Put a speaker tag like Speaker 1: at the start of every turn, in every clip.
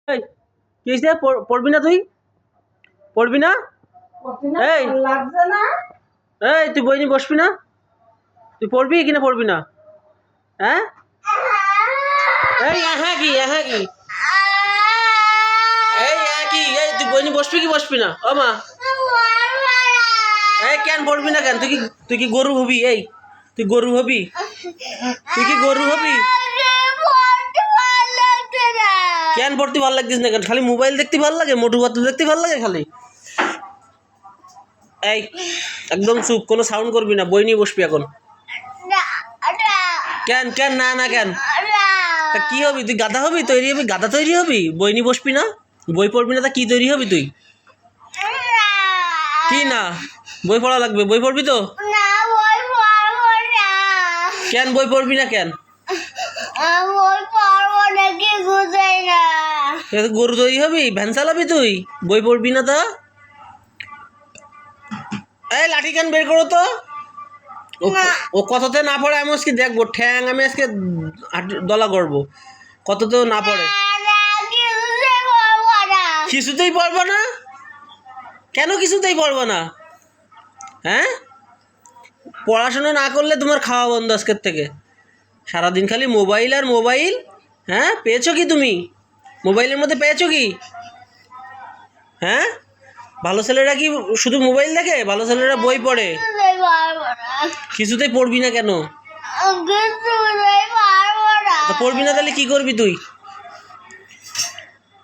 Speaker 1: এই কি হইছে? পড়বি না তুই? পড়বি না? এই
Speaker 2: লাগছে না।
Speaker 1: এই তুই বই নিয়ে বসবি না? তুই পড়বি কিনা পড়বি না? হ্যাঁ এই হ্যাঁ কি হ্যাঁ কি এই হ্যাঁ কি এই তুই বই নিয়ে বসবি কি বসবি না? ও মা এই কেন পড়বি না কেন? তুই কি গরু হবি? এই তুই গরু হবি? তুই কি গরু হবি? কেন পড়তে ভালো লাগতিস না কেন? খালি মোবাইল দেখতে ভালো লাগে, মোটু পাতলু দেখতে ভালো লাগে খালি। এই একদম চুপ, কোনো সাউন্ড করবি না, বই নিয়ে বসবি এখন। কেন কেন না না কেন? তা কি হবি তুই? গাধা হবি? তৈরি হবি? গাধা তৈরি হবি? বই নিয়ে বসবি না? বই পড়বি না? তা কি তৈরি হবি তুই? কি না? বই পড়া লাগবে। বই পড়বি তো? কেন বই পড়বি না কেন? গরু তৈরি হবি? ভ্যান চালাবি তুই? বই পড়বি না তা? এই লাঠি কেন বের করো তো। ও কততে না পড়ে আমি আজকে দেখবো, ঠ্যাং আমি আজকে দলা করবো। কততে না পড়ে? কিছুতেই পড়বো না? কেন কিছুতেই পড়বো না? হ্যাঁ পড়াশোনা না করলে তোমার খাওয়া বন্ধ আজকের থেকে। সারাদিন খালি মোবাইল আর মোবাইল। হ্যাঁ পেয়েছো কি তুমি? মোবাইলের মধ্যে পেয়েছো কি? হ্যাঁ ভালো ছেলেরা কি শুধু মোবাইল দেখে? ভালো ছেলেরা বই পড়ে। কিছুতেই পড়বি না কেন? পড়বি না তাহলে কি করবি তুই?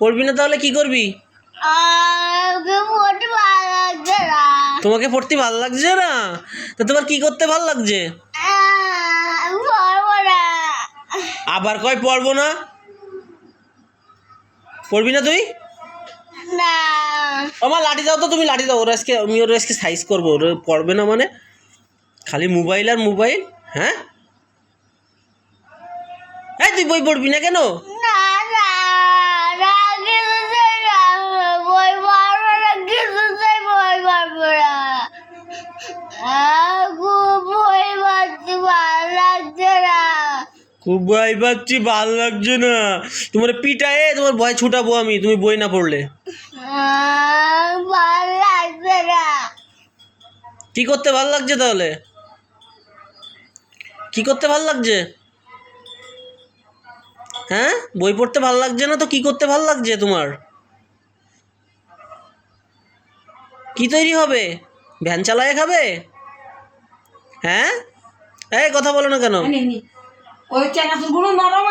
Speaker 1: পড়বি না তাহলে কি করবি? তোমাকে পড়তে ভালো লাগছে না? তো তোমার কি করতে ভালো লাগছে? আবার কয় পড়বো না? পড়বি না তুই? আমার লাঠি দাও তো, তুমি লাঠি দাও। ওরা আজকে আমি ওরা আজকে সাইজ করবো। ওরা পড়বে না মানে খালি মোবাইল আর মোবাইল। হ্যাঁ এই তুই বই পড়বি না কেন? খুব ভয় পাচ্ছি, ভাল লাগছে না। তোমার পিটায়ে তোমার ভয় ছুটাবো আমি, তুমি বই না পড়লে। কি করতে ভাল লাগছে তাহলে? কি করতে ভাল লাগছে? হ্যাঁ বই পড়তে ভাল লাগছে না তো কি করতে ভাল লাগছে তোমার? কি তৈরি হবে? ভ্যান চালায় খাবে? হ্যাঁ এই কথা বলো না কেন?
Speaker 2: ওই চানাচুরগুলো নরম